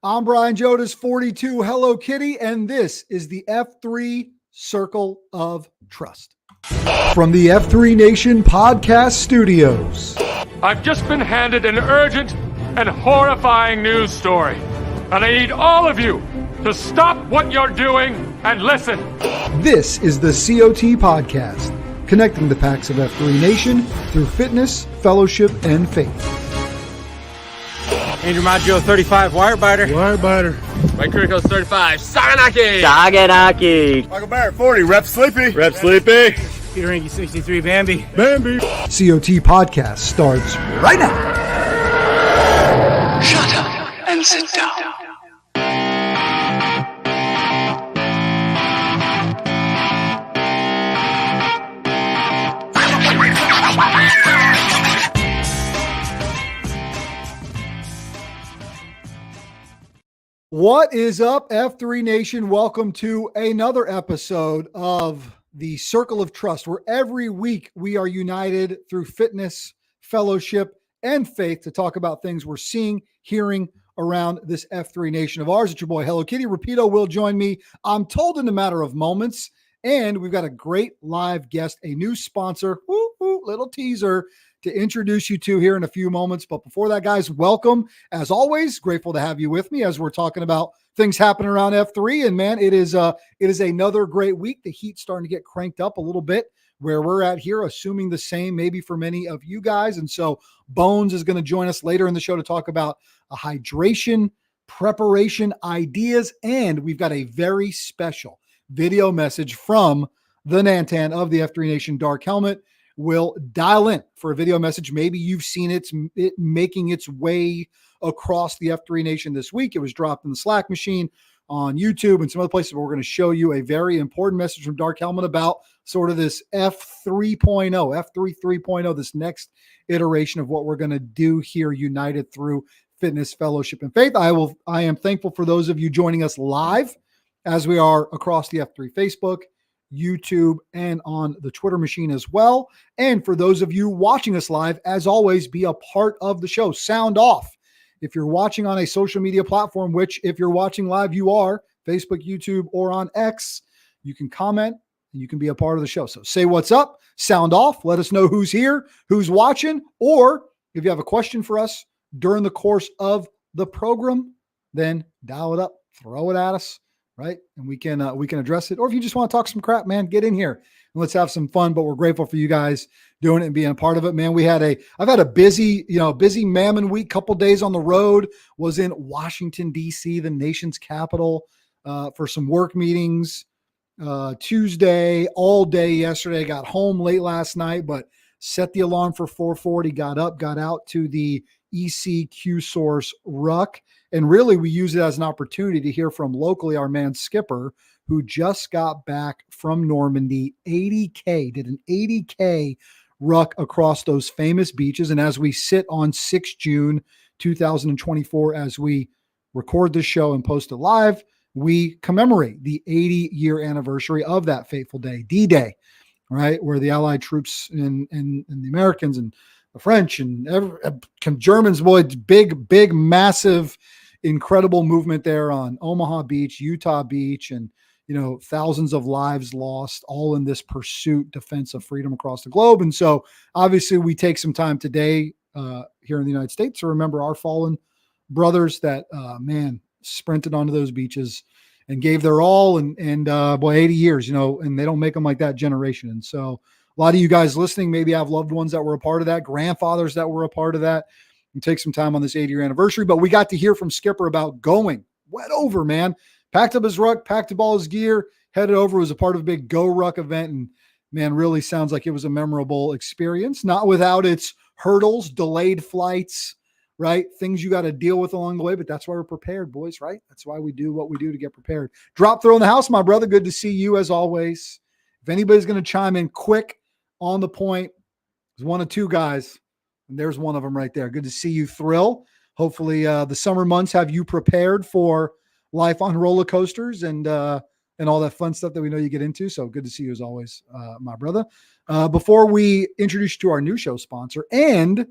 I'm Brian Jodas, 42, Hello Kitty, and this is the F3 Circle of Trust. From the F3 Nation Podcast Studios. I've just been handed an urgent and horrifying news story, and I need all of you to stop what you're doing and listen. This is the COT Podcast, connecting the packs of F3 Nation through fitness, fellowship, and faith. Andrew Maggio, 35, Wirebiter. Mike Kirkos, 35, Saganaki. Michael Barrett, 40, Rep Sleepy. Peter Ranky, 63, Bambi. COT Podcast starts right now. Shut up and sit down. What is up, F3 Nation? Welcome to another episode of the Circle of Trust, where every week we are united through fitness, fellowship, and faith to talk about things we're seeing, hearing around this F3 Nation of ours. It's your boy, Hello Kitty. Rapido will join me, I'm told, in a matter of moments. And we've got a great live guest, a new sponsor, little teaser to introduce you to here in a few moments. But before that, guys, welcome. As always, grateful to have you with me as we're talking about things happening around F3. And man, it is another great week. The heat's starting to get cranked up a little bit where we're at here, assuming the same maybe for many of you guys. And so Bones is going to join us later in the show to talk about a hydration, preparation ideas. And we've got a very special video message from the Nantan of the F3 Nation Dark Helmet. Will dial in for a video message. Maybe you've seen it making its way across the F3 Nation this week. It was dropped in the Slack machine on YouTube and some other places, but we're going to show you a very important message from Dark Helmet about sort of this F3 3.0, this next iteration of what we're going to do here, united through fitness, fellowship, and faith. I am thankful for those of you joining us live as we are across the F3 Facebook, YouTube, and on the Twitter machine as well. And for those of you watching us live, as always, be a part of the show. Sound off. If you're watching on a social media platform, which if you're watching live, you are, Facebook, YouTube, or on X, you can comment and you can be a part of the show. So say what's up, sound off, let us know who's here, who's watching, or if you have a question for us during the course of the program, then dial it up, throw it at us. Right. And we can address it. Or if you just want to talk some crap, man, get in here and let's have some fun. But we're grateful for you guys doing it and being a part of it, man. I've had a busy Mammon week, couple days on the road, was in Washington, D.C., the nation's capital, for some work meetings, Tuesday, all day yesterday, got home late last night, but set the alarm for 4:40, got up, got out to the ECQ Source Ruck. And really, we use it as an opportunity to hear from locally our man Skipper, who just got back from Normandy, did an 80K ruck across those famous beaches. And as we sit on 6 June 2024, as we record this show and post it live, we commemorate the 80-year anniversary of that fateful day, D-Day, right, where the Allied troops and the Americans and the French and Germans, boy, big, massive, incredible movement there on Omaha Beach, Utah Beach, and, thousands of lives lost, all in this pursuit, defense of freedom across the globe. And so obviously we take some time today here in the United States to remember our fallen brothers that, sprinted onto those beaches and gave their all. And 80 years, and they don't make them like that generation. And so a lot of you guys listening maybe have loved ones that were a part of that, grandfathers that were a part of that, and take some time on this 80-year anniversary. But we got to hear from Skipper about going wet over, man. Packed up his ruck, packed up all his gear, headed over, was a part of a big Go Ruck event. And man, really sounds like it was a memorable experience, not without its hurdles, delayed flights, right? Things you got to deal with along the way, but that's why we're prepared, boys, right? That's why we do what we do to get prepared. Drop throw in the house, my brother. Good to see you as always. If anybody's going to chime in quick on the point, there's one of two guys. And there's one of them right there. Good to see you, Thrill. Hopefully the summer months have you prepared for life on roller coasters and all that fun stuff that we know you get into. So good to see you as always, my brother. Before we introduce you to our new show sponsor and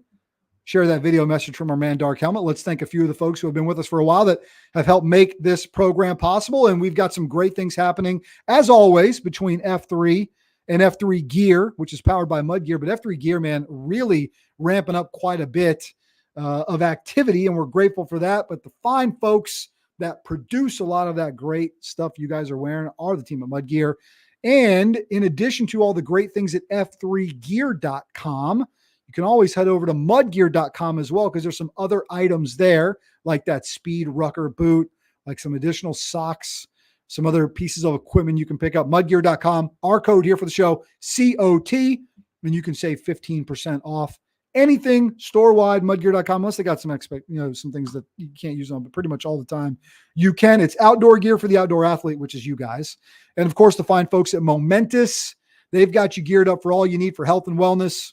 share that video message from our man, Dark Helmet. Let's thank a few of the folks who have been with us for a while that have helped make this program possible. And we've got some great things happening, as always, between F3 and F3 Gear, which is powered by Mud Gear. But F3 Gear, man, really ramping up quite a bit of activity, and we're grateful for that. But the fine folks that produce a lot of that great stuff you guys are wearing are the team at Mud Gear. And in addition to all the great things at f3gear.com, you can always head over to mudgear.com as well, because there's some other items there, like that Speed Rucker boot, like some additional socks, some other pieces of equipment you can pick up. Mudgear.com, our code here for the show, COT, and you can save 15% off anything store-wide, mudgear.com, unless they got some some things that you can't use on, but pretty much all the time you can. It's outdoor gear for the outdoor athlete, which is you guys. And of course, the fine folks at Momentous, they've got you geared up for all you need for health and wellness,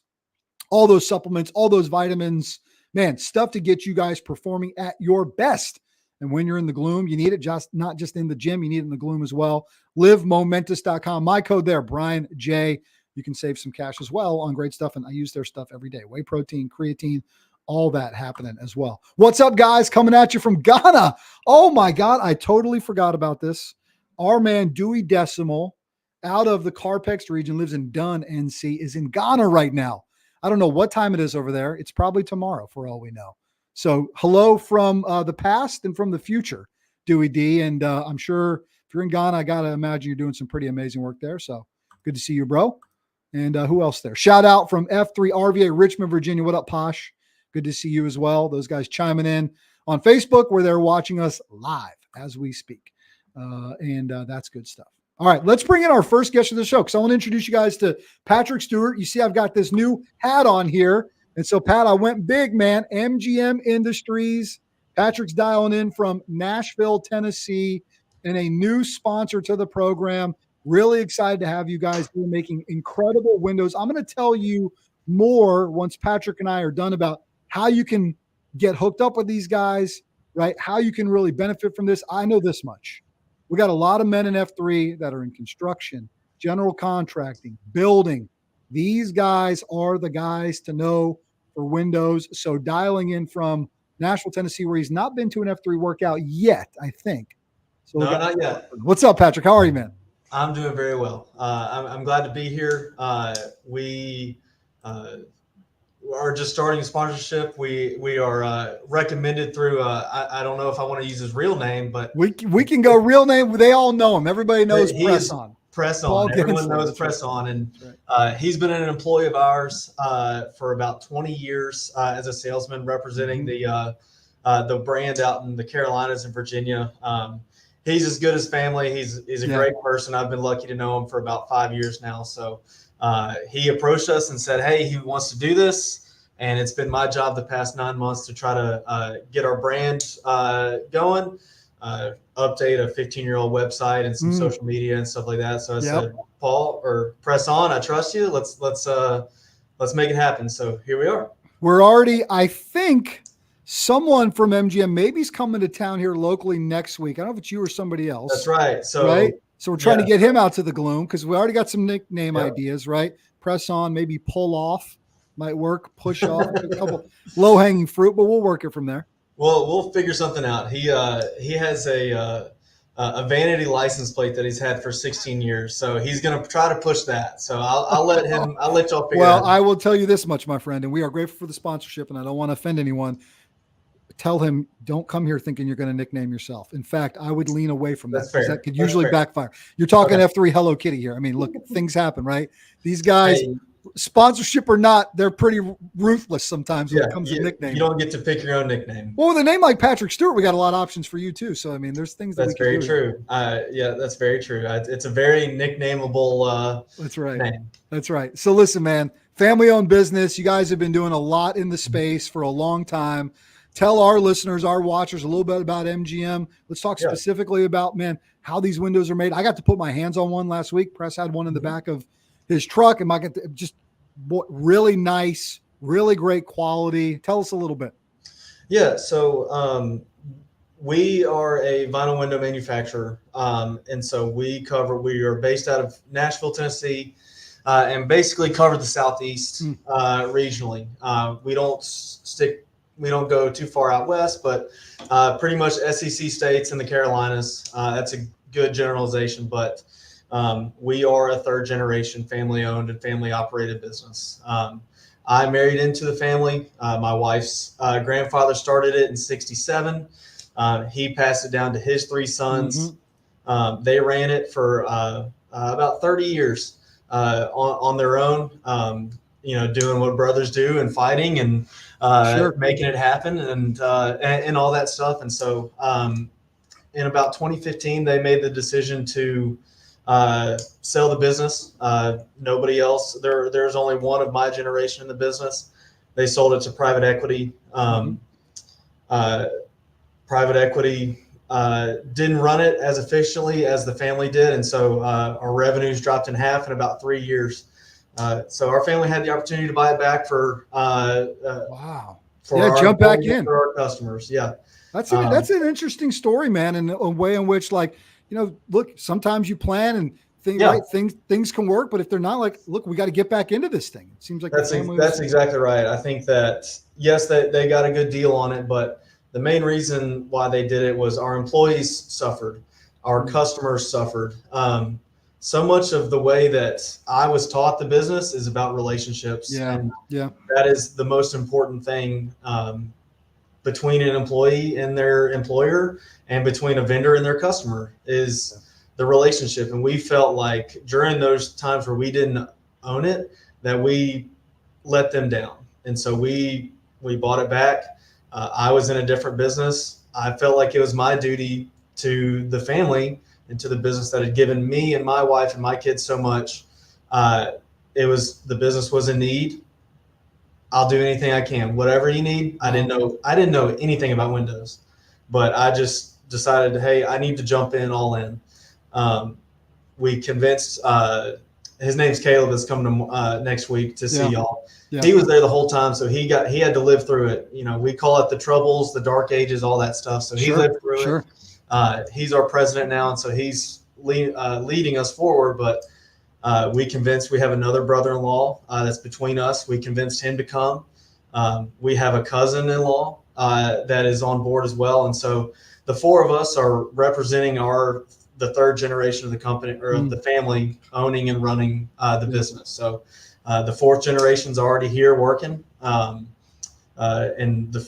all those supplements, all those vitamins, man, stuff to get you guys performing at your best. And when you're in the gloom, you need it not just in the gym, you need it in the gloom as well. LiveMomentous.com. My code there, Brian J. You can save some cash as well on great stuff. And I use their stuff every day. Whey protein, creatine, all that happening as well. What's up, guys? Coming at you from Ghana. Oh my God. I totally forgot about this. Our man, Dewey Decimal, out of the Carpex region, lives in Dunn, NC, is in Ghana right now. I don't know what time it is over there. It's probably tomorrow for all we know. So hello from the past and from the future, Dewey D. And I'm sure if you're in Ghana, I got to imagine you're doing some pretty amazing work there. So good to see you, bro. And who else there? Shout out from F3 RVA, Richmond, Virginia. What up, Posh? Good to see you as well. Those guys chiming in on Facebook where they're watching us live as we speak. And that's good stuff. All right, let's bring in our first guest of the show, because I want to introduce you guys to Patrick Stewart. You see, I've got this new hat on here. And so, Pat, I went big, man. MGM Industries. Patrick's dialing in from Nashville, Tennessee, and a new sponsor to the program. Really excited to have you guys here making incredible windows. I'm going to tell you more once Patrick and I are done about how you can get hooked up with these guys, right? How you can really benefit from this. I know this much. We got a lot of men in F3 that are in construction, general contracting, building. These guys are the guys to know for windows. So dialing in from Nashville, Tennessee, where he's not been to an F3 workout yet, I think. So no, not yet. What's up, Patrick? How are you, man? I'm doing very well. I'm glad to be here. We are just starting a sponsorship. We are recommended through I don't know if I want to use his real name, but we can go real name. They all know him. Everybody knows Press On. Press On. Everyone knows Press On, and he's been an employee of ours for about 20 years as a salesman representing the brand out in the Carolinas and Virginia. He's as good as family. He's a great person. I've been lucky to know him for about 5 years now. So he approached us and said, hey, he wants to do this. And it's been my job the past 9 months to try to get our brand going, update a 15-year-old website and some social media and stuff like that. So I said, Paul, or Press On, I trust you. Let's make it happen. So here we are. We're already, I think, someone from MGM maybe is coming to town here locally next week. I don't know if it's you or somebody else. That's right. So we're trying to get him out to the gloom, because we already got some nickname ideas, right? Press On, maybe Pull Off might work. Push Off, a couple low-hanging fruit, but we'll work it from there. Well, we'll figure something out. He has a vanity license plate that he's had for 16 years, so he's going to try to push that. So I'll let y'all figure it out. Well, I will tell you this much, my friend, and we are grateful for the sponsorship, and I don't want to offend anyone. Tell him, don't come here thinking you're going to nickname yourself. In fact, I would lean away from that, because that could usually backfire. You're talking F3 Hello Kitty here. I mean, look, things happen, right? These guys, sponsorship or not, they're pretty ruthless sometimes when it comes to nicknames. You don't get to pick your own nickname. Well, with a name like Patrick Stewart, we got a lot of options for you too. So, I mean, there's things that's very true. That's very true. It's a very nicknameable that's right. name. That's right. So listen, man, family-owned business. You guys have been doing a lot in the space for a long time. Tell our listeners, our watchers, a little bit about MGM. Let's talk specifically about, man, how these windows are made. I got to put my hands on one last week. Press had one in the back of his truck, and just really nice, really great quality. Tell us a little bit. Yeah, so we are a vinyl window manufacturer, and so we are based out of Nashville, Tennessee. and basically cover the Southeast regionally. We don't go too far out west, but pretty much SEC states and the Carolinas. That's a good generalization, but we are a third generation family owned and family operated business. I married into the family. My wife's grandfather started it in '67. He passed it down to his three sons. They ran it for about 30 years on their own, doing what brothers do and fighting and making it happen and all that stuff. And so in about 2015, they made the decision to sell the business. Nobody else. There's only one of my generation in the business. They sold it to private equity. Private equity didn't run it as efficiently as the family did, and so our revenues dropped in half in about 3 years. So our family had the opportunity to buy it back for wow. jump back in for our customers. Yeah, that's an interesting story, man, and a way in which, like, look, sometimes you plan and things can work, but if they're not, like, look, we got to get back into this thing. It seems like that's exactly right. I think that yes, they got a good deal on it, but the main reason why they did it was our employees suffered, our customers suffered. So much of the way that I was taught the business is about relationships. And that is the most important thing between an employee and their employer, and between a vendor and their customer, is the relationship. And we felt like during those times where we didn't own it, that we let them down. And so we bought it back. I was in a different business. I felt like it was my duty to the family and to the business that had given me and my wife and my kids so much. The business was in need. I'll do anything I can, whatever you need. I didn't know anything about Windows, but I just decided, hey, I need to jump in all in. We convinced, his name's Caleb, is coming to next week to see y'all. Yeah. He was there the whole time, so he had to live through it. We call it the troubles, the dark ages, all that stuff. So he lived through it. He's our president now, and so he's leading us forward. But we have another brother-in-law that's between us. We convinced him to come. We have a cousin-in-law that is on board as well, and so the four of us are representing the third generation of the company, or the family owning and running the business. So the fourth generation's already here working, and the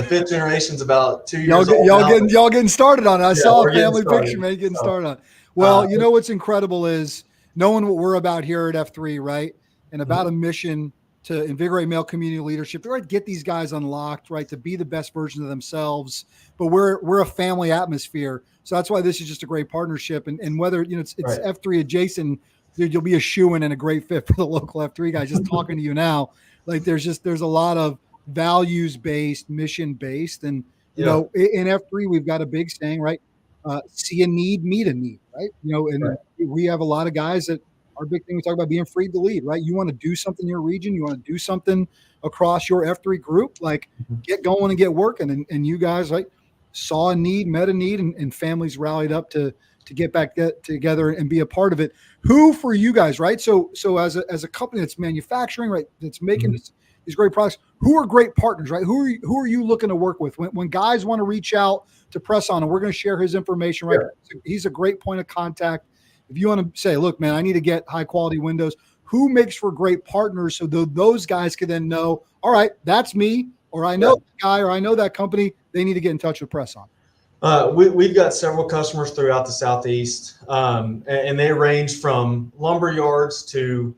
fifth generation's about 2 years old. Y'all getting started on it. I saw a family picture, man, getting started on it. Well, what's incredible is knowing what we're about here at F3, right? And about a mission to invigorate male community leadership, right? Get these guys unlocked, right? To be the best version of themselves. But we're a family atmosphere. So that's why this is just a great partnership. And whether, it's F3 adjacent, dude, you'll be a shoo-in and a great fit for the local F3 guys. Just talking to you now, like there's a lot of values-based, mission-based. And, in F3, we've got a big saying, right? See a need, meet a need, right? And we have a lot of guys that our big thing, we talk about being free to lead, right? You want to do something in your region, you want to do something across your F3 group, like get going and get working. And you guys saw a need, met a need, and families rallied up to get back together and be a part of it. Who for you guys, right? So as a company that's manufacturing, right, that's making these great products, who are great partners, right? Who are you looking to work with when guys want to reach out to Press On? And we're going to share his information, right? Sure. He's a great point of contact. If you want to say, look, man, I need to get high quality windows, who makes for great partners so those guys can then know, all right, that's me, or I know that guy, or I know that company, they need to get in touch with Press On? We've got several customers throughout the Southeast, and they range from lumber yards to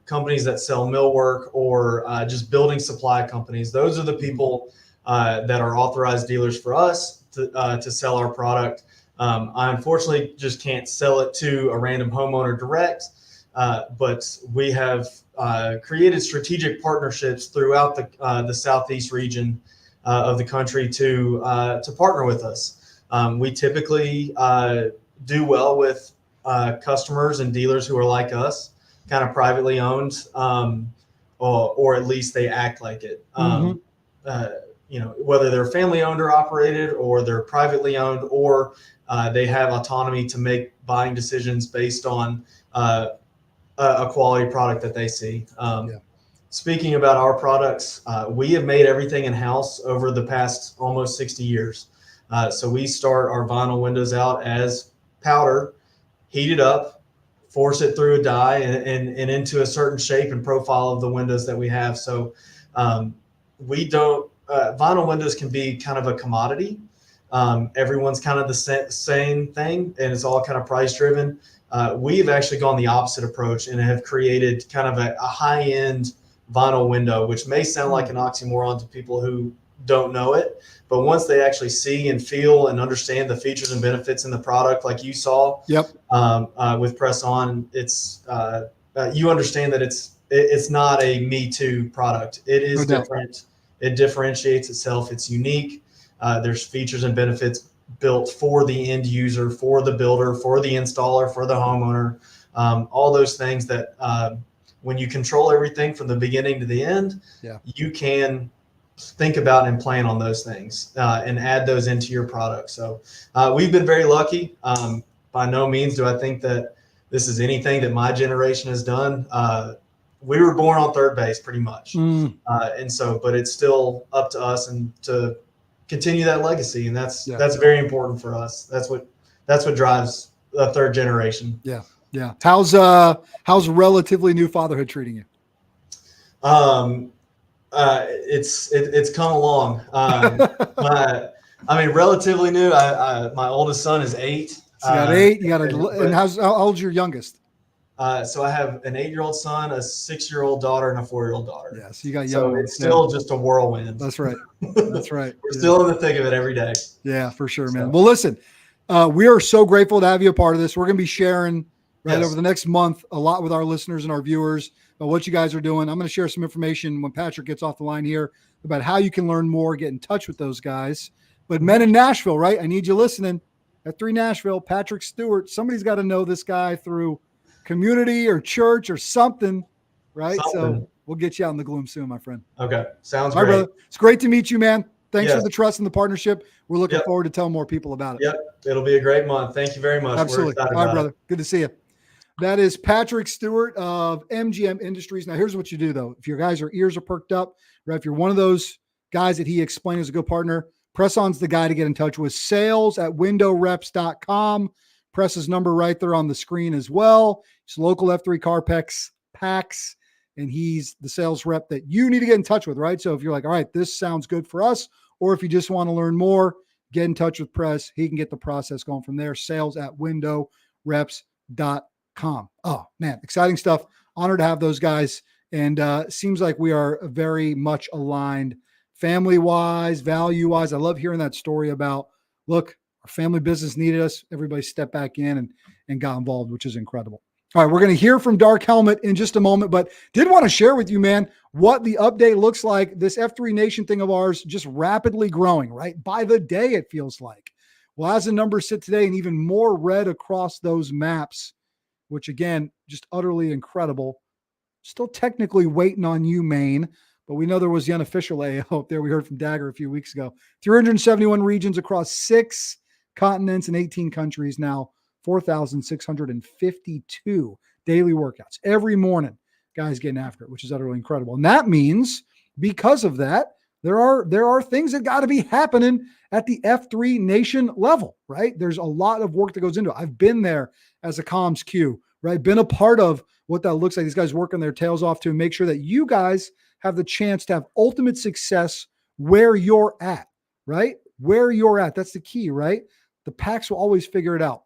companies that sell millwork, or just building supply companies. Those are the people that are authorized dealers for us to sell our product. I unfortunately just can't sell it to a random homeowner direct, but we have created strategic partnerships throughout the Southeast region of the country to partner with us. We typically do well with customers and dealers who are like us, kind of privately owned, or at least they act like it. whether they're family owned or operated, or they're privately owned, or they have autonomy to make buying decisions based on a quality product that they see. Speaking about our products, we have made everything in-house over the past almost 60 years. So we start our vinyl windows out as powder, heat it up, force it through a die and into a certain shape and profile of the windows that we have. So we don't, vinyl windows can be kind of a commodity. Everyone's kind of the same thing, and it's all kind of price driven. We've actually gone the opposite approach and have created kind of a high-end vinyl window, which may sound like an oxymoron to people who don't know it, but once they actually see and feel and understand the features and benefits in the product, like you saw with Press On, it's you understand that it's not a Me Too product. It is different. It differentiates itself. It's unique. There's features and benefits built for the end user, for the builder, for the installer, for the homeowner, all those things that when you control everything from the beginning to the end, you can think about and plan on those things and add those into your product. So we've been very lucky. By no means do I think that this is anything that my generation has done. We were born on third base pretty much. And so, but it's still up to us and to continue that legacy. And that's very important for us. That's what drives the third generation. Yeah. How's relatively new fatherhood treating you? It's come along. Relatively new. My oldest son is 8. So you got 8. You got and how old's your youngest? So I have an 8-year-old son, a 6-year-old daughter, and a 4-year-old daughter. Yeah, so you got young. So it's still just a whirlwind. That's right. That's right. We're still in the thick of it every day. Yeah, for sure, man. Well, listen, we are so grateful to have you a part of this. We're going to be sharing over the next month a lot with our listeners and our viewers about what you guys are doing. I'm going to share some information when Patrick gets off the line here about how you can learn more, get in touch with those guys. But men in Nashville, right? I need you listening. At 3 Nashville, Patrick Stewart, somebody's got to know this guy through community or church or something, right? So we'll get you out in the gloom soon, my friend. Okay. Sounds great. Brother. It's great to meet you, man. Thanks for the trust and the partnership. We're looking forward to telling more people about it. Yep. It'll be a great month. Thank you very much. Absolutely. All right, brother. Good to see you. That is Patrick Stewart of MGM Industries. Now, here's what you do, though. If your guys' ears are perked up, right? If you're one of those guys that he explained as a good partner, Press On's the guy to get in touch with. sales@windowreps.com. Press's number right there on the screen as well. He's local F3 Carpex Packs, and he's the sales rep that you need to get in touch with, right? So if you're like, all right, this sounds good for us, or if you just want to learn more, get in touch with Press. He can get the process going from there. sales@windowreps.com. Oh, man, exciting stuff. Honored to have those guys. And seems like we are very much aligned family-wise, value-wise. I love hearing that story about, look, our family business needed us. Everybody stepped back in and got involved, which is incredible. All right, we're going to hear from Dark Helmet in just a moment, but did want to share with you, man, what the update looks like. This F3 Nation thing of ours just rapidly growing, right? By the day, it feels like. Well, as the numbers sit today, and even more red across those maps, which again, just utterly incredible. Still technically waiting on you, Maine, but we know there was the unofficial AO up there. We heard from Dagger a few weeks ago. 371 regions across 6 continents and 18 countries now. 4,652 daily workouts every morning. Guys getting after it, which is utterly incredible. And that means because of that, there are things that got to be happening at the F3 Nation level, right? There's a lot of work that goes into it. I've been there as a comms Q, right? Been a part of what that looks like. These guys working their tails off to make sure that you guys have the chance to have ultimate success where you're at, right? Where you're at. That's the key, right? The packs will always figure it out.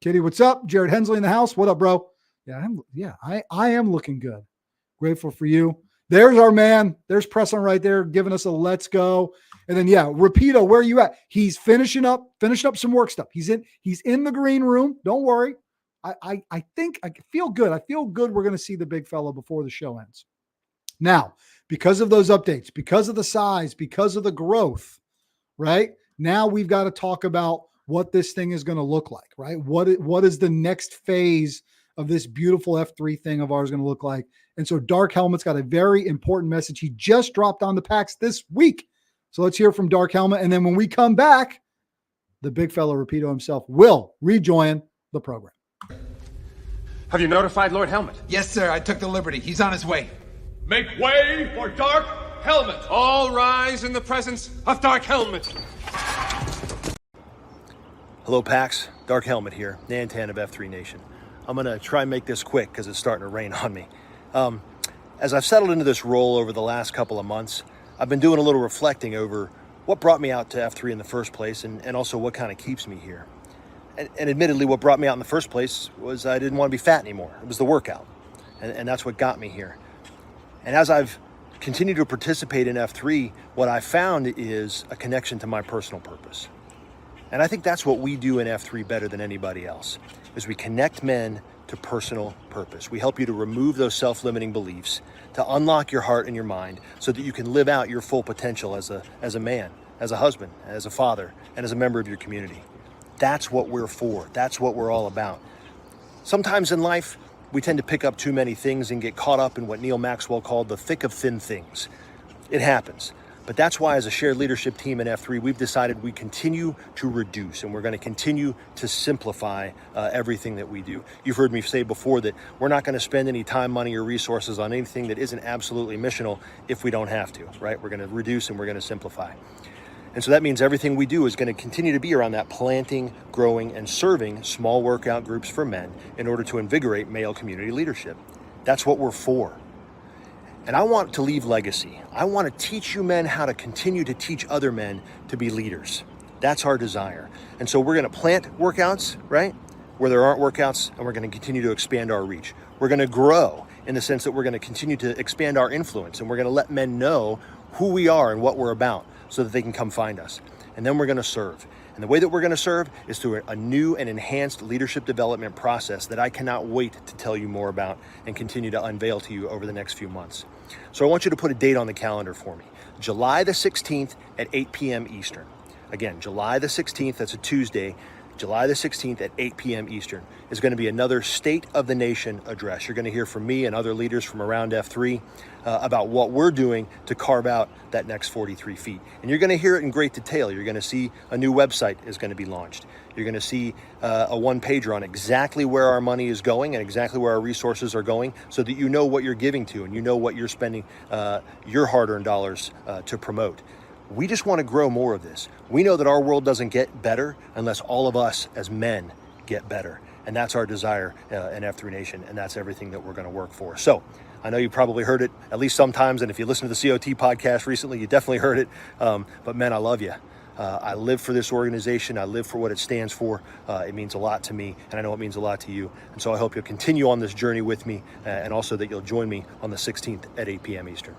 Kitty, what's up? Jared Hensley in the house. What up, bro? I am looking good. Grateful for you. There's our man. There's Press On right there giving us a let's go. And then, Rapido, where are you at? He's finishing up some work stuff. He's in the green room. Don't worry. I think I feel good. I feel good we're going to see the big fella before the show ends. Now, because of those updates, because of the size, because of the growth, right? Now we've got to talk about what this thing is going to look like, right? What is the next phase of this beautiful F3 thing of ours going to look like? And so Dark Helmet's got a very important message. He just dropped on the packs this week. So let's hear from Dark Helmet. And then when we come back, the big fella Rapido himself will rejoin the program. Have you notified Lord Helmet? Yes, sir. I took the liberty. He's on his way. Make way for Dark Helmet. All rise in the presence of Dark Helmet. Hello, Pax. Dark Helmet here, Nantan of F3 Nation. I'm going to try and make this quick because it's starting to rain on me. As I've settled into this role over the last couple of months, I've been doing a little reflecting over what brought me out to F3 in the first place and also what kind of keeps me here. And admittedly, what brought me out in the first place was I didn't want to be fat anymore. It was the workout. And that's what got me here. And as I've continued to participate in F3, what I found is a connection to my personal purpose. And I think that's what we do in F3 better than anybody else, is we connect men to personal purpose. We help you to remove those self-limiting beliefs, to unlock your heart and your mind so that you can live out your full potential as a man, as a husband, as a father, and as a member of your community. That's what we're for. That's what we're all about. Sometimes in life, we tend to pick up too many things and get caught up in what Neil Maxwell called the thick of thin things. It happens. But that's why as a shared leadership team in F3, we've decided we continue to reduce and we're going to continue to simplify everything that we do. You've heard me say before that we're not going to spend any time, money, or resources on anything that isn't absolutely missional if we don't have to, right? We're going to reduce and we're going to simplify. And so that means everything we do is going to continue to be around that planting, growing, and serving small workout groups for men in order to invigorate male community leadership. That's what we're for. And I want to leave legacy. I want to teach you men how to continue to teach other men to be leaders. That's our desire. And so we're going to plant workouts, right, where there aren't workouts, and we're going to continue to expand our reach. We're going to grow in the sense that we're going to continue to expand our influence, and we're going to let men know who we are and what we're about so that they can come find us. And then we're going to serve. And the way that we're going to serve is through a new and enhanced leadership development process that I cannot wait to tell you more about and continue to unveil to you over the next few months. So I want you to put a date on the calendar for me. July the 16th at 8 p.m. Eastern. Again, July the 16th, that's a Tuesday. July the 16th at 8 p.m. Eastern is going to be another State of the Nation address. You're going to hear from me and other leaders from around F3 about what we're doing to carve out that next 43 feet. And you're going to hear it in great detail. You're going to see a new website is going to be launched. You're going to see a one-pager on exactly where our money is going and exactly where our resources are going so that you know what you're giving to and you know what you're spending your hard-earned dollars to promote. We just want to grow more of this. We know that our world doesn't get better unless all of us as men get better. And that's our desire in F3 Nation, and that's everything that we're going to work for. So I know you probably heard it at least sometimes, and if you listen to the COT podcast recently, you definitely heard it. But men, I love you. I live for this organization. I live for what it stands for. It means a lot to me, and I know it means a lot to you. And so I hope you'll continue on this journey with me, and also that you'll join me on the 16th at 8 p.m. Eastern.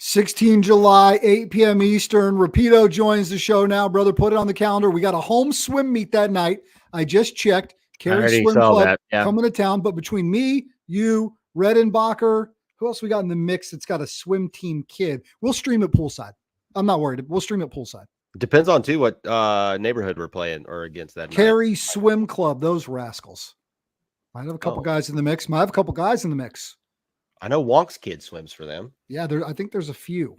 16 July, 8 p.m. Eastern. Rapido joins the show now. Brother, put it on the calendar. We got a home swim meet that night. I just checked. Cary Swim Club coming to town. But between me, you, Redenbacher, who else we got in the mix that's got a swim team kid? We'll stream it poolside. I'm not worried. We'll stream it poolside. Depends on, too, what neighborhood we're playing or against that night. Cary Swim Club, those rascals. Might have a couple guys in the mix. Might have a couple guys in the mix. I know Wonk's kid swims for them. Yeah, I think there's a few.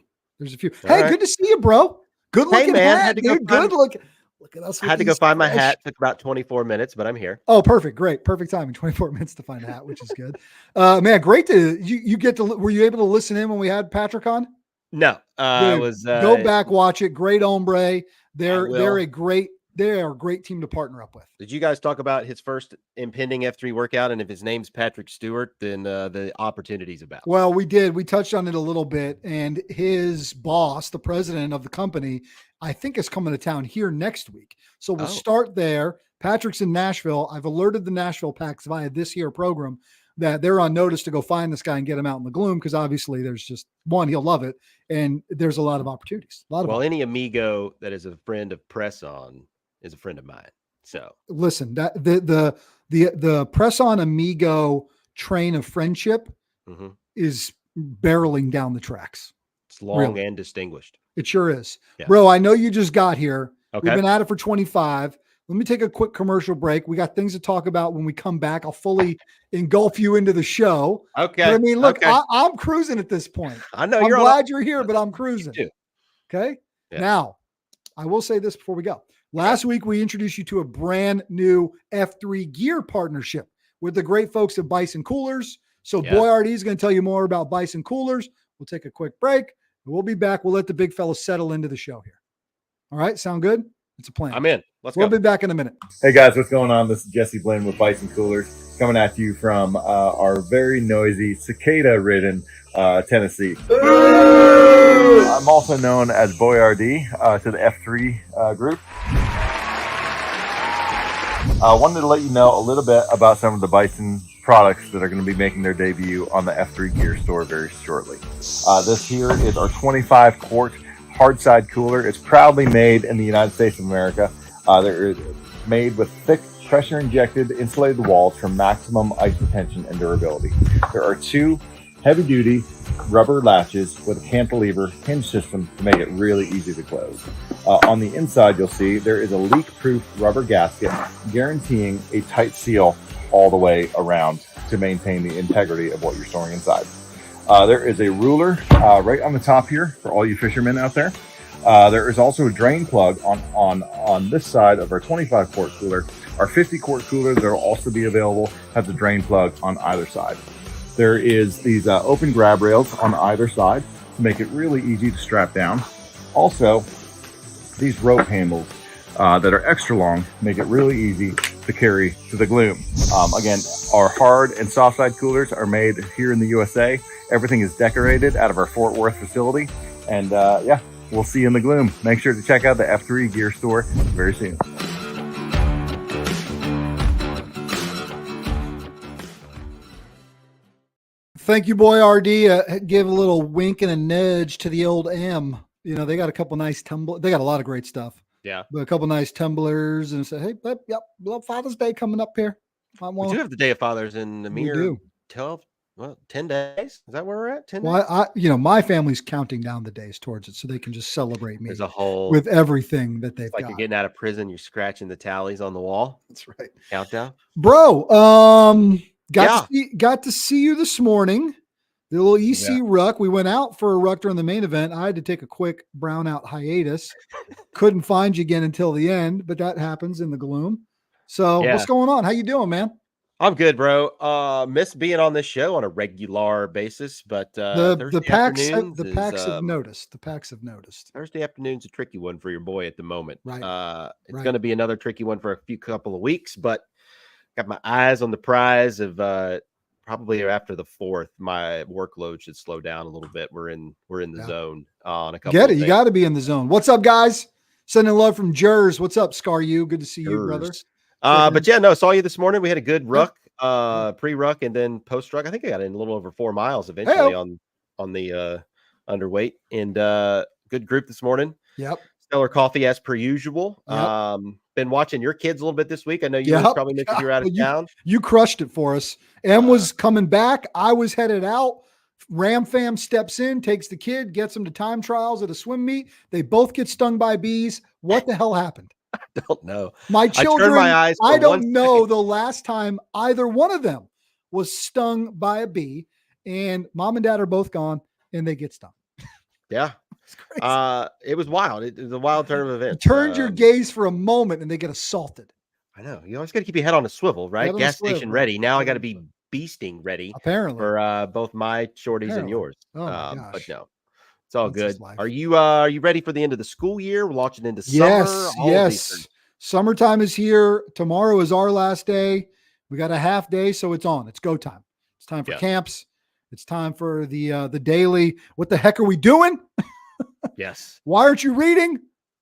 All hey, right. Good to see you, bro. Good looking man. hat, dude. Good looking. Look at us. I had to go find my hat. Took about 24 minutes, but I'm here. Oh, perfect. Great. Perfect timing. 24 minutes to find a hat, which is good. Man, great to you get to. Were you able to listen in when we had Patrick on? No, I was. Go back, watch it. Great hombre. They're a great team to partner up with. Did you guys talk about his first impending F3 workout? And if his name's Patrick Stewart, then the opportunity's about. Well, we did. We touched on it a little bit. And his boss, the president of the company, I think is coming to town here next week. So we'll start there. Patrick's in Nashville. I've alerted the Nashville Packs via this here program that they're on notice to go find this guy and get him out in the gloom, because obviously there's just one, he'll love it, and there's a lot of opportunities. Any amigo that is a friend of Press On is a friend of mine. So listen, that the Press On Amigo train of friendship is barreling down the tracks. It's long and distinguished. It sure is. Yeah. Bro, I know you just got here. Okay. We've been at it for 25. Let me take a quick commercial break. We got things to talk about when we come back. I'll fully engulf you into the show. Okay. But I mean, look, I'm cruising at this point. I know I'm glad you're here, but I'm cruising. Okay. Yeah. Now, I will say this before we go. Last week, we introduced you to a brand new F3 gear partnership with the great folks at Bison Coolers. So Boy RD is going to tell you more about Bison Coolers. We'll take a quick break. We'll be back. We'll let the big fellow settle into the show here. All right. Sound good? It's a plan. I'm in. We'll be back in a minute. Hey guys, what's going on? This is Jesse Blinn with Bison Coolers coming at you from our very noisy, cicada-ridden Tennessee. I'm also known as Boy RD to the F3 group. I wanted to let you know a little bit about some of the Bison products that are going to be making their debut on the F3 Gear store very shortly. This here is our 25-quart hard side cooler. It's proudly made in the United States of America. They're made with thick, pressure-injected insulated walls for maximum ice retention and durability. There are 2 heavy-duty rubber latches with a cantilever hinge system to make it really easy to close. On the inside, you'll see there is a leak-proof rubber gasket guaranteeing a tight seal all the way around to maintain the integrity of what you're storing inside. There is a ruler right on the top here for all you fishermen out there. There is also a drain plug on this side of our 25-quart cooler. Our 50-quart cooler that will also be available has a drain plug on either side. There is these open grab rails on either side to make it really easy to strap down. Also, these rope handles that are extra long make it really easy to carry to the gloom. Again, our hard and soft side coolers are made here in the USA. Everything is decorated out of our Fort Worth facility. And yeah, we'll see you in the gloom. Make sure to check out the F3 Gear store very soon. Thank you, Boy RD. Give a little wink and a nudge to the old M. You know, they got a couple nice they got a lot of great stuff. Yeah. But a couple nice tumblers and say, hey, yep, Father's Day coming up here. We do have the Day of Fathers in the mere 10 days. Is that where we're at? 10 days? Well, my family's counting down the days towards it so they can just celebrate me with everything that they've got. You're getting out of prison, you're scratching the tallies on the wall. That's right. Countdown. Bro, got to see you this morning. The little EC ruck. We went out for a ruck during the main event. I had to take a quick brownout hiatus. Couldn't find you again until the end, but that happens in the gloom. So what's going on? How you doing, man? I'm good, bro. Miss being on this show on a regular basis, but the packs have noticed. The packs have noticed. Thursday afternoon's a tricky one for your boy at the moment. Right. It's going to be another tricky one for a couple of weeks, but got my eyes on the prize of probably after the 4th. My workload should slow down a little bit. We're in the zone on a couple. Get it? You got to be in the zone. What's up, guys? Sending love from Jers. What's up, Scar? You good to see you, brother. But yeah, no, saw you this morning. We had a good ruck, pre-ruck, and then post-ruck. I think I got in a little over 4 miles eventually on the underweight, and good group this morning. Yep. Stellar coffee as per usual. Yep. Been watching your kids a little bit this week. I know you probably mentioned you're out of town. You crushed it for us. Em was coming back. I was headed out. Ram Fam steps in, takes the kid, gets them to time trials at a swim meet. They both get stung by bees. What the hell happened? I don't know. My children, I don't know the last time either one of them was stung by a bee, and mom and dad are both gone and they get stung. Yeah. It's crazy. It was wild. It was a wild turn of events. You turned your gaze for a moment and they get assaulted. I know. You always got to keep your head on a swivel, right? Gas station ready. Now I got to be beasting ready. Apparently. For both my shorties and yours. Oh my gosh. But no. It's all good. Are you ready for the end of the school year? We're launching into summer. Yes. Summertime is here. Tomorrow is our last day. We got a half day, so it's on. It's go time. It's time for camps. It's time for the daily. What the heck are we doing? Yes. Why aren't you reading?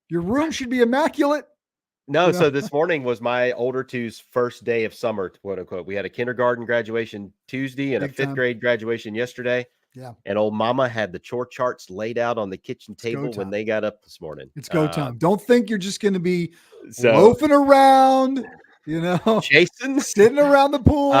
Your room should be immaculate. No, so this morning was my older two's first day of summer, quote unquote. We had a kindergarten graduation Tuesday and a 5th grade graduation yesterday. Yeah. And old mama had the chore charts laid out on the kitchen table when they got up this morning. It's go time. Don't think you're just going to be loafing around, Jason sitting around the pool.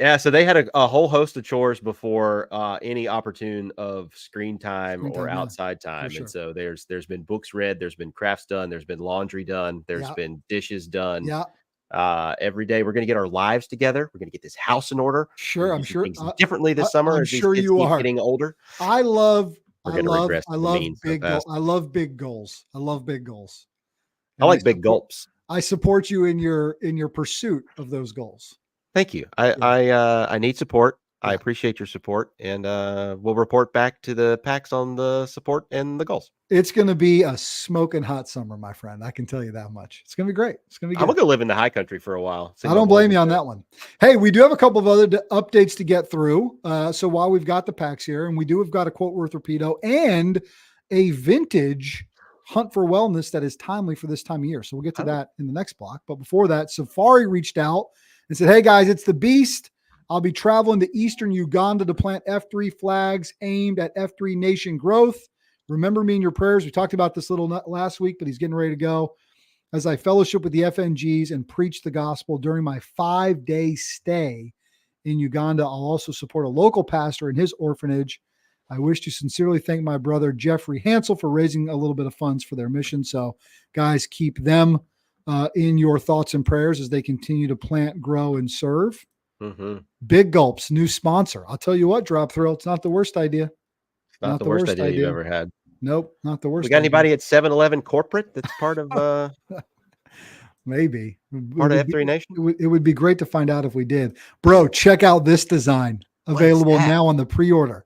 Yeah. So they had a whole host of chores before any opportune of screen time or outside time. Sure. And so there's been books read, there's been crafts done, there's been laundry done, there's been dishes done. Yeah. Every day we're going to get our lives together. We're going to get this house in order. Sure, I'm sure. Things differently this summer. I'm as these sure kids you keep are getting older. I love are going to regress. I love big goals. I love big goals. I love big goals. I like big gulps. I support you in your pursuit of those goals. Thank you. I need support. I appreciate your support, and we'll report back to the PAX on the support and the goals. It's going to be a smoking hot summer, my friend. I can tell you that much. It's going to be great. It's going to be good. I'm going to go live in the high country for a while. I don't blame you on that one. Hey, we do have a couple of other updates to get through. So while we've got the PAX here, and have got a quote worth Rapido and a vintage hunt for wellness that is timely for this time of year. So we'll get to that in the next block. But before that, Safari reached out and said, hey guys, it's the Beast. I'll be traveling to Eastern Uganda to plant F3 flags aimed at F3 Nation growth. Remember me in your prayers. We talked about this little last week, but he's getting ready to go as I fellowship with the FNGs and preach the gospel during my 5-day stay in Uganda. I'll also support a local pastor in his orphanage. I wish to sincerely thank my brother, Jeffrey Hansel, for raising a little bit of funds for their mission. So guys, keep them in your thoughts and prayers as they continue to plant, grow, and serve. Mm-hmm. Big Gulps, new sponsor. I'll tell you what, Drop Thrill, it's not the worst idea. Not the worst idea you've ever had. Nope, not the worst. We got anybody at 7-Eleven corporate that's part of maybe part of F3 Nation? It would be great to find out if we did. Bro, check out this design available now on the pre-order.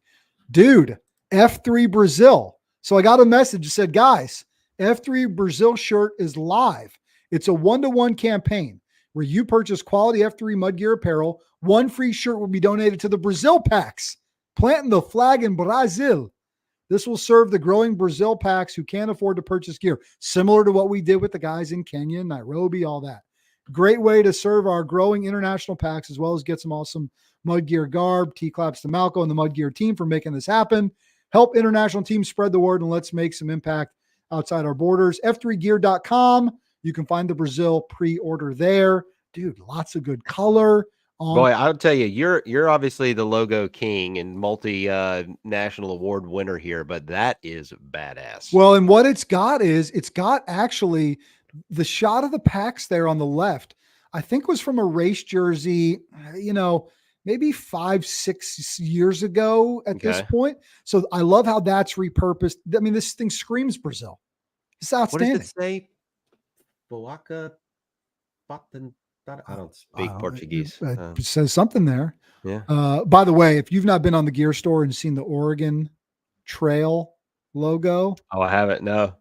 Dude, F3 Brazil. So I got a message that said, guys, F3 Brazil shirt is live. It's a 1-to-1 campaign where you purchase quality F3 mud gear apparel. One free shirt will be donated to the Brazil PAX, planting the flag in Brazil. This will serve the growing Brazil PAX who can't afford to purchase gear, similar to what we did with the guys in Kenya, Nairobi, all that. Great way to serve our growing international PAX, as well as get some awesome mud gear garb. T-claps to Malco and the mud gear team for making this happen. Help international teams spread the word, and let's make some impact outside our borders. F3gear.com. You can find the Brazil pre-order there. Dude, lots of good color. Boy, I'll tell you, you're obviously the logo king and multi-national award winner here, but that is badass. Well, and what it's got actually the shot of the PAX there on the left, I think was from a race jersey, maybe 5-6 years ago at this point. So I love how that's repurposed. I mean, this thing screams Brazil. It's outstanding. What does it say? Boaca Batan. I don't speak Portuguese. It says something there. Yeah. By the way, if you've not been on the gear store and seen the Oregon Trail logo. Oh, I haven't. No.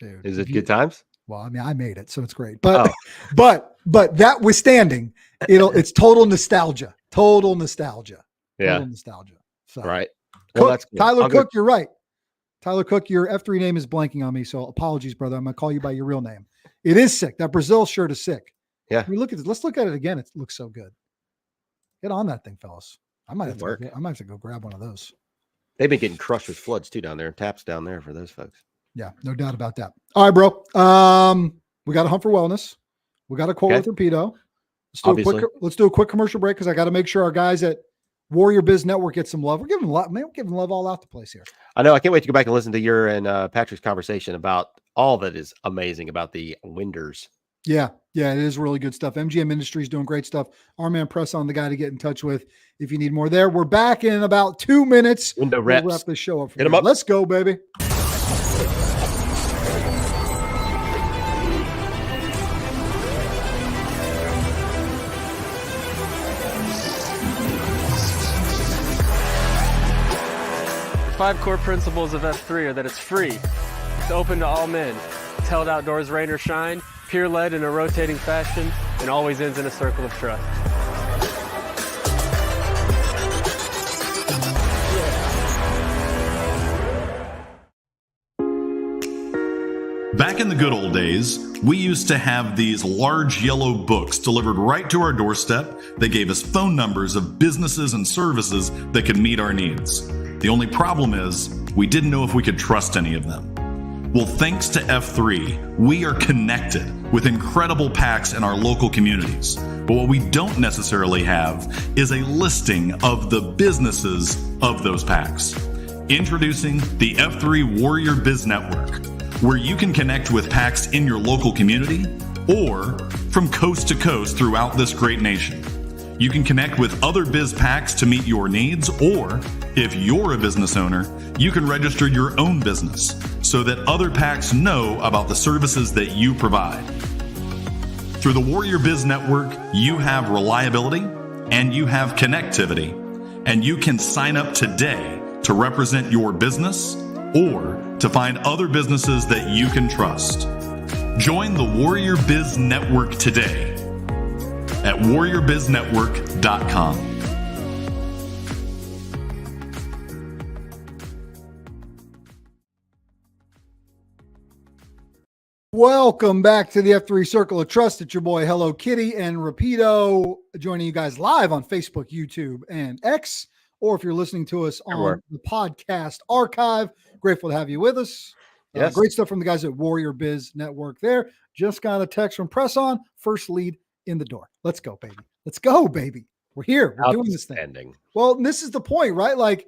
Dude, is it good times? Well, I mean, I made it, so it's great. But but that withstanding, it's total nostalgia. Total nostalgia. Yeah. Total nostalgia. So right. Well, that's cool. Tyler Cook, you're right. Tyler Cook, your F3 name is blanking on me, so apologies, brother. I'm gonna call you by your real name. It is sick. That Brazil shirt is sick. Yeah. I mean, look at this. Let's look at it again. It looks so good. Get on that thing, fellas. I might have to go grab one of those. They've been getting crushed with floods too down there. Taps down there for those folks. Yeah, no doubt about that. All right, bro. We got a hunt for wellness. We got a quote with Rapido. Let's do a quick commercial break because I got to make sure our guys at Warrior Biz Network get some love. We're giving love, man. We're giving love all out the place here. I know. I can't wait to go back and listen to your and Patrick's conversation about all that is amazing about the Winders. Yeah, it is really good stuff. MGM Industries doing great stuff. Our man Press on the guy to get in touch with if you need more there. We're back in about 2 minutes. Window reps. We'll wrap this show up. Hit 'em up. Let's go, baby. Five core principles of F3 are that it's free, it's open to all men, it's held outdoors rain or shine, peer-led in a rotating fashion, and always ends in a circle of trust. Back in the good old days, we used to have these large yellow books delivered right to our doorstep that gave us phone numbers of businesses and services that could meet our needs. The only problem is, we didn't know if we could trust any of them. Well, thanks to F3, we are connected with incredible PACs in our local communities. But what we don't necessarily have is a listing of the businesses of those PACs. Introducing the F3 Warrior Biz Network, where you can connect with PACs in your local community or from coast to coast throughout this great nation. You can connect with other biz packs to meet your needs, or if you're a business owner, you can register your own business so that other packs know about the services that you provide. Through the Warrior Biz Network, you have reliability and you have connectivity, and you can sign up today to represent your business or to find other businesses that you can trust. Join the Warrior Biz Network today at warriorbiznetwork.com. Welcome back to the F3 Circle of Trust. It's your boy Hello Kitty and Rapido, joining you guys live on Facebook, YouTube, and X, or if you're listening to us on the podcast archive. Grateful to have you with us. Yes. Great stuff from the guys at Warrior Biz Network there. Just got a text from Press On. First lead in the door. Let's go, baby. Let's go, baby. We're here. We're doing this thing. Well, this is the point, right? Like,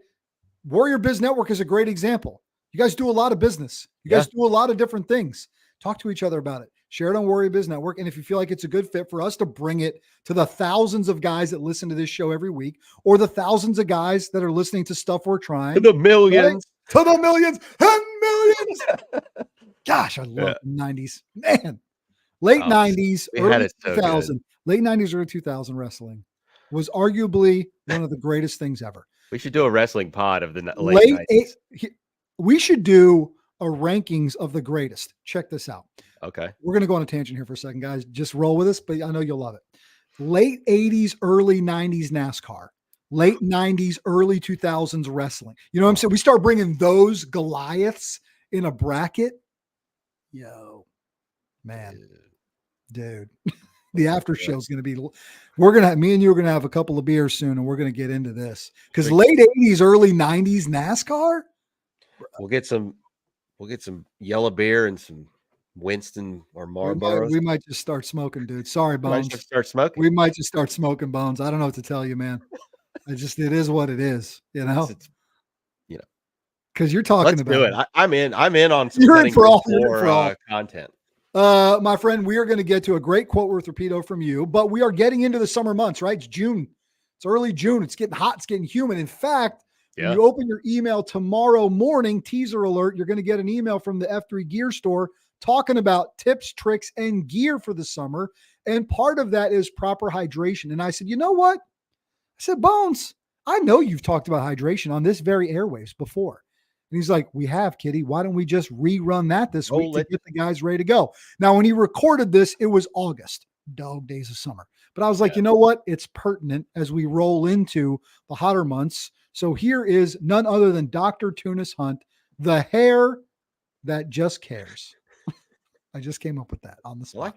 Warrior Biz Network is a great example. You guys do a lot of business. You guys do a lot of different things. Talk to each other about it. Share it on Warrior Biz Network. And if you feel like it's a good fit for us to bring it to the thousands of guys that listen to this show every week, or the thousands of guys that are listening to stuff we're trying. To the millions. Right? To the millions and millions. Gosh, I love the 90s. Man. Late 90s, early 2000. Late 90s, early 2000 wrestling was arguably one of the greatest things ever. We should do a wrestling pod of the late 90s. We should do a rankings of the greatest. Check this out. Okay. We're going to go on a tangent here for a second, guys. Just roll with us, but I know you'll love it. Late 80s, early 90s NASCAR. Late 90s, early 2000s wrestling. You know what I'm saying? We start bringing those Goliaths in a bracket. Yo, man. Dude. The after show is going to be, me and you are going to have a couple of beers soon, and we're going to get into this. Because late 80s, early 90s NASCAR. We'll get some yellow beer and some Winston or Marlboro. We might just start smoking, dude. Sorry, Bones. Start smoking. We might just start smoking, Bones. I don't know what to tell you, man. It is what it is, you know. Because you're talking about. Let's do it. I'm in on some. You're in for all content. My friend, we are going to get to a great quote with Rapido from you, but we are getting into the summer months, right? It's June. It's early June. It's getting hot. It's getting humid. In fact, when you open your email tomorrow morning, teaser alert, you're going to get an email from the F3 Gear Store talking about tips, tricks, and gear for the summer. And part of that is proper hydration. And I said, you know what? I said, Bones, I know you've talked about hydration on this very airwaves before. And he's like, we have, Kitty. Why don't we just rerun that this week to get the guys ready to go? Now, when he recorded this, it was August, dog days of summer. But I was like, you know what? It's pertinent as we roll into the hotter months. So here is none other than Dr. Tunis Hunt, the hair that just cares. I just came up with that on the spot.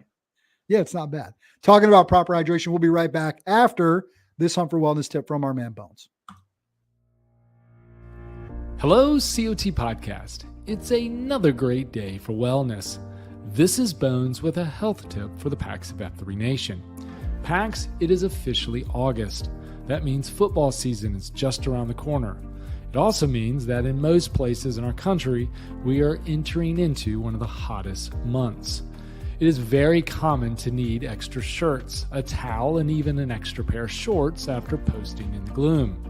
Yeah, it's not bad. Talking about proper hydration. We'll be right back after this Hunt for Wellness tip from our man Bones. Hello, COT Podcast. It's another great day for wellness. This is Bones with a health tip for the PAX of F3 Nation. PAX, it is officially August. That means football season is just around the corner. It also means that in most places in our country, we are entering into one of the hottest months. It is very common to need extra shirts, a towel, and even an extra pair of shorts after posting in the gloom.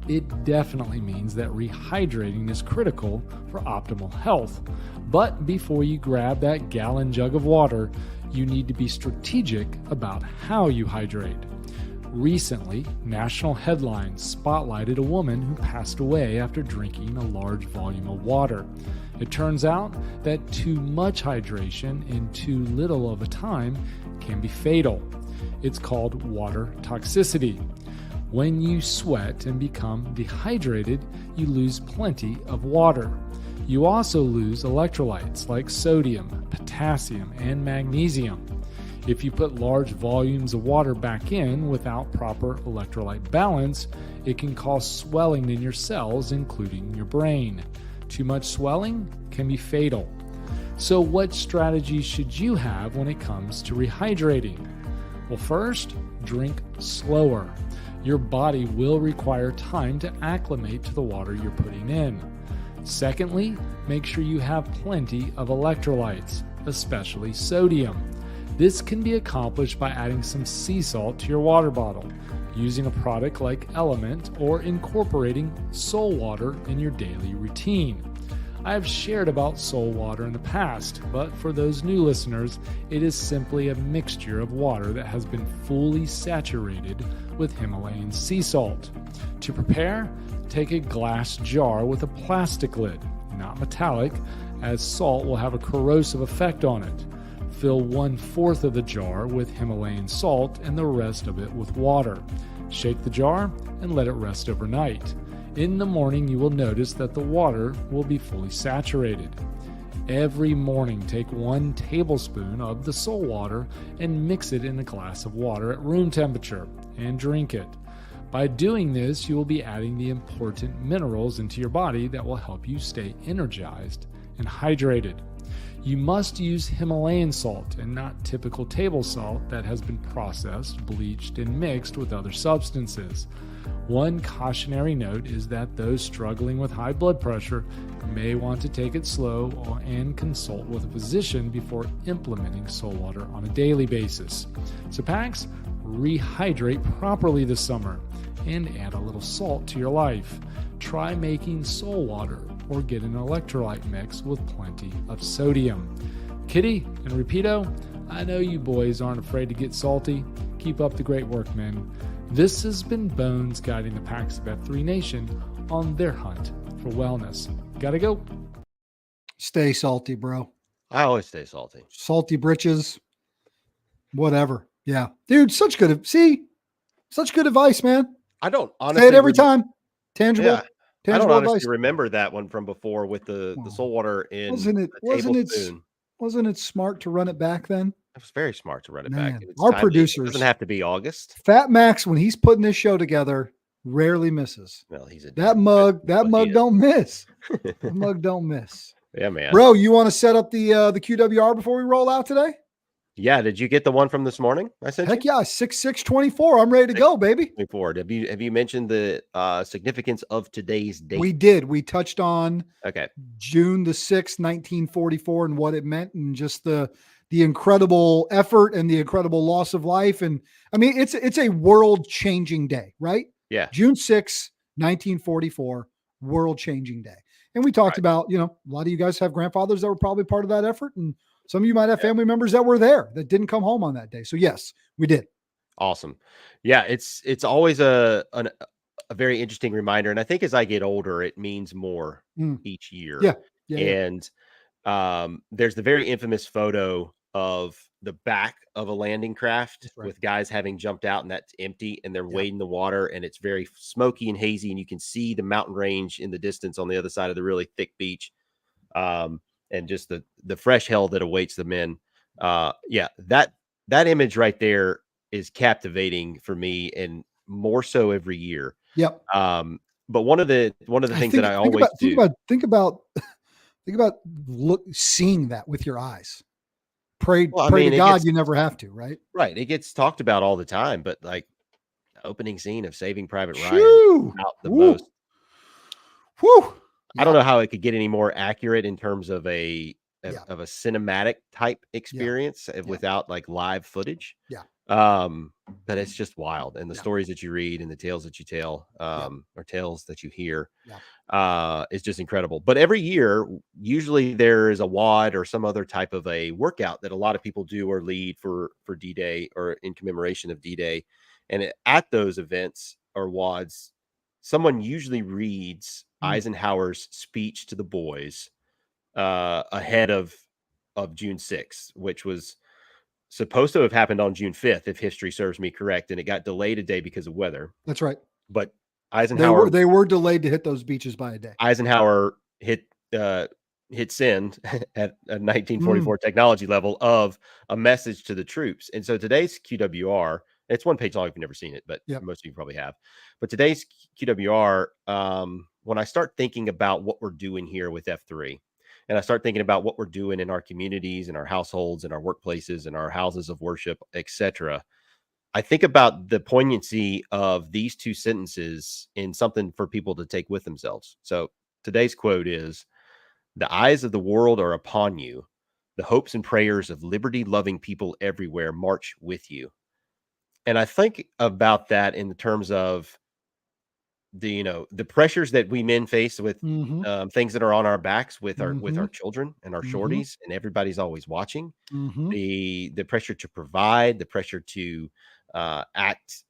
It definitely means that rehydrating is critical for optimal health. But before you grab that gallon jug of water, you need to be strategic about how you hydrate. Recently, national headlines spotlighted a woman who passed away after drinking a large volume of water. It turns out that too much hydration in too little of a time can be fatal. It's called water toxicity. When you sweat and become dehydrated, you lose plenty of water. You also lose electrolytes like sodium, potassium, and magnesium. If you put large volumes of water back in without proper electrolyte balance, it can cause swelling in your cells, including your brain. Too much swelling can be fatal. So what strategies should you have when it comes to rehydrating? Well, first, drink slower. Your body will require time to acclimate to the water you're putting in. Secondly, make sure you have plenty of electrolytes, especially sodium. This can be accomplished by adding some sea salt to your water bottle, using a product like Element, or incorporating Soul Water in your daily routine. I have shared about Soul Water in the past, but for those new listeners, it is simply a mixture of water that has been fully saturated with Himalayan sea salt. To prepare, take a glass jar with a plastic lid, not metallic, as salt will have a corrosive effect on it. Fill 1/4 of the jar with Himalayan salt and the rest of it with water. Shake the jar and let it rest overnight. In the morning, you will notice that the water will be fully saturated. Every morning, take 1 tablespoon of the Soul Water and mix it in a glass of water at room temperature and drink it. By doing this, you will be adding the important minerals into your body that will help you stay energized and hydrated. You must use Himalayan salt and not typical table salt that has been processed, bleached, and mixed with other substances. One cautionary note is that those struggling with high blood pressure may want to take it slow and consult with a physician before implementing Soul Water on a daily basis. So Pax, rehydrate properly this summer and add a little salt to your life. Try making Soul Water or get an electrolyte mix with plenty of sodium. Kitty and Rapido, I know you boys aren't afraid to get salty. Keep up the great work, men. This has been Bones guiding the Pax of F3 Nation on their hunt for wellness. Gotta go. Stay salty, bro. I always stay salty. Salty britches, whatever. Yeah. Dude, such good advice, man. I don't honestly say it every time. Tangible. Yeah. I don't tangible honestly advice. remember that one from before with the Soul Water in Wasn't it smart to run it back then? It was very smart to run it Man, back. It's our timely. producers- It doesn't have to be August. Fat Max, when he's putting this show together, rarely misses. Well, he's a That mug don't miss. That mug don't miss. Yeah, man. Bro, you want to set up the QWR before we roll out today? Yeah, did you get the one from this morning? I sent Heck you? yeah, 6624. I'm ready to go, baby. Forward. Have you mentioned the significance of today's date? We did. We touched on Okay. June the 6th, 1944, and what it meant, and just the incredible effort and the incredible loss of life. And I mean, it's a world-changing day, right? Yeah. June 6th, 1944, world-changing day. And we talked about, a lot of you guys have grandfathers that were probably part of that effort, and some of you might have family members that were there that didn't come home on that day. So yes, we did. Awesome. Yeah, it's always a very interesting reminder, and I think as I get older, it means more each year. Yeah. And there's the very infamous photo of the back of a landing craft with guys having jumped out, and that's empty, and they're wading the water, and it's very smoky and hazy, and you can see the mountain range in the distance on the other side of the really thick beach. And just the fresh hell that awaits the men. That image right there is captivating for me, and more so every year. Yep. But one of the things that I always do. Think about seeing that with your eyes. Pray to God you never have to, right? Right. It gets talked about all the time, but like the opening scene of Saving Private Ryan, about the most. Whew. I don't know how it could get any more accurate in terms of a cinematic type experience without like live footage. Yeah. But it's just wild. And the stories that you read and the tales that you tell, or tales that you hear, is just incredible. But every year, usually there is a WOD or some other type of a workout that a lot of people do or lead for D-Day or in commemoration of D-Day. And at those events or WODs, someone usually reads Eisenhower's speech to the boys ahead of June 6th, which was supposed to have happened on June 5th, if history serves me correct, and it got delayed a day because of weather. That's right. But Eisenhower, they were delayed to hit those beaches by a day. Eisenhower hit send at a 1944 technology level of a message to the troops. And so today's QWR, it's one page long if you've never seen it, but most of you probably have. But today's QWR, when I start thinking about what we're doing here with F3, and I start thinking about what we're doing in our communities, in our households, in our workplaces, in our houses of worship, etc., I think about the poignancy of these two sentences in something for people to take with themselves. So today's quote is, "The eyes of the world are upon you. The hopes and prayers of liberty-loving people everywhere march with you. And I think about that in terms of the pressures that we men face with things that are on our backs with our children and our shorties, and everybody's always watching. The pressure to provide, the pressure to act,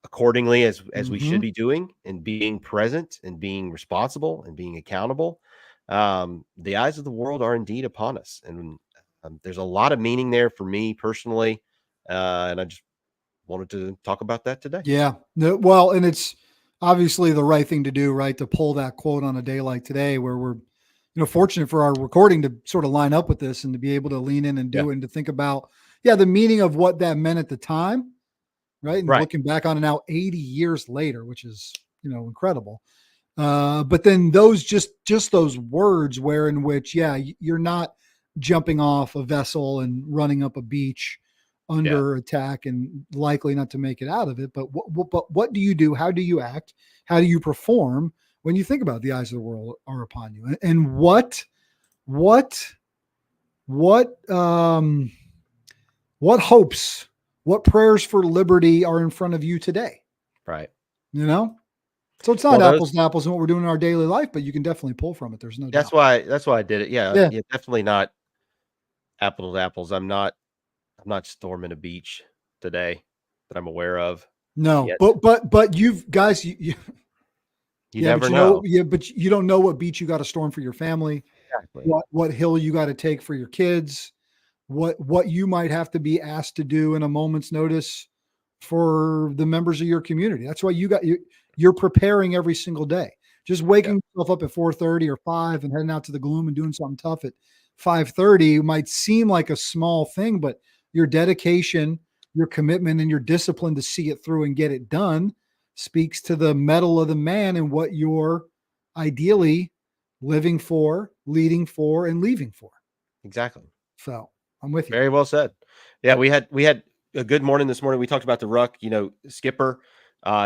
accordingly as we should be doing, and being present and being responsible and being accountable. The eyes of the world are indeed upon us, and there's a lot of meaning there for me personally, and I just wanted to talk about that today. Yeah. Well, and it's obviously the right thing to do, right? To pull that quote on a day like today, where we're, fortunate for our recording to sort of line up with this and to be able to lean in and do it, and to think about, the meaning of what that meant at the time. Right. And looking back on it now 80 years later, which is, incredible. But then those, just those words in which, you're not jumping off a vessel and running up a beach under attack and likely not to make it out of it. But what do you do? How do you act? How do you perform when you think about the eyes of the world are upon you? And what hopes, what prayers for liberty are in front of you today? Right. So it's not apples to apples in what we're doing in our daily life, but you can definitely pull from it. There's no doubt. That's why I did it. Yeah. Definitely not apples to apples. I'm not storming a beach today that I'm aware of. No, but you've guys, you never know. But you don't know what beach you got to storm for your family. Exactly. What hill you got to take for your kids, what you might have to be asked to do in a moment's notice for the members of your community. That's why you're preparing every single day. Just waking yourself up at 4:30 or 5 and heading out to the gloom and doing something tough at 5:30 might seem like a small thing, but your dedication, your commitment, and your discipline to see it through and get it done speaks to the mettle of the man and what you're ideally living for, leading for, and leaving for. Exactly. So I'm with you. Very well said. Yeah, we had a good morning this morning. We talked about the ruck. Skipper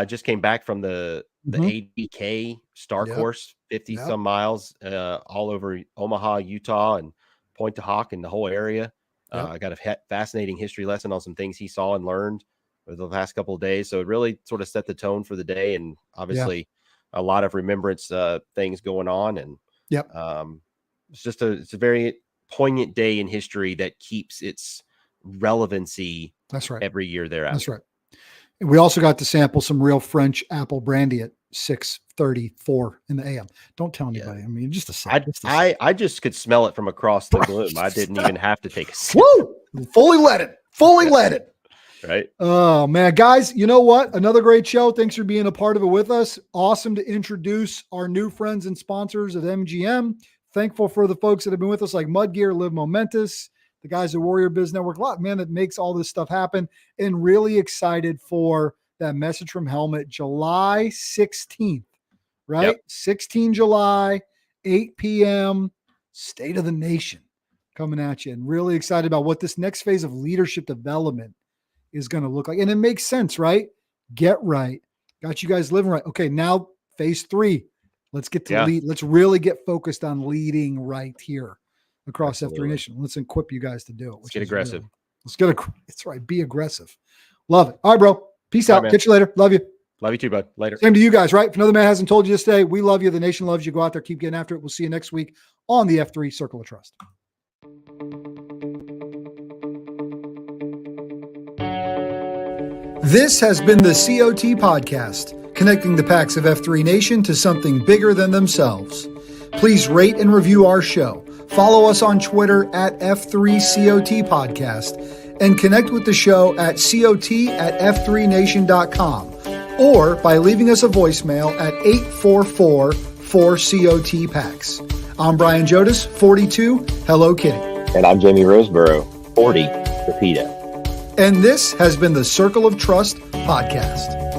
just came back from the 80K star course, 50 some miles, all over Omaha, Utah, and Point to Hawk and the whole area. I got a fascinating history lesson on some things he saw and learned over the past couple of days. So it really sort of set the tone for the day, and obviously a lot of remembrance things going on. And it's a very poignant day in history that keeps its relevancy. That's right. Every year thereafter. That's right. And we also got to sample some real French apple brandy at 6:34 in the AM. Don't tell anybody. I mean, just a second. I just could smell it from across the gloom. I didn't even have to take a sip. Woo! Fully let it. Right. Oh man, guys, you know what? Another great show. Thanks for being a part of it with us. Awesome to introduce our new friends and sponsors at MGM. Thankful for the folks that have been with us, like Mud Gear, Live Momentous, the guys at Warrior Biz Network. A lot, man, that makes all this stuff happen. And really excited for that message from Helmet, July 16th, right? 16 July, 8 p.m., State of the Nation coming at you. And really excited about what this next phase of leadership development is going to look like. And it makes sense, right? Get right. Got you guys living right. Okay, now phase 3. Let's get to lead. Let's really get focused on leading right here across F3 Nation. Let's equip you guys to do it. Let's get aggressive. It's right. Be aggressive. Love it. All right, bro. Peace out. Catch you later. Love you. Love you too, bud. Later. Same to you guys, right? If another man hasn't told you this today, we love you. The nation loves you. Go out there, keep getting after it. We'll see you next week on the F3 Circle of Trust. This has been the COT Podcast, connecting the PAX of F3 Nation to something bigger than themselves. Please rate and review our show. Follow us on Twitter at F3COT Podcast and connect with the show at COT@F3Nation.com or by leaving us a voicemail at 844-4COT-PAX. I'm Brian Jodis, 42, Hello Kitty. And I'm Jamie Roseborough, 40, Rapido. And this has been the Circle of Trust Podcast.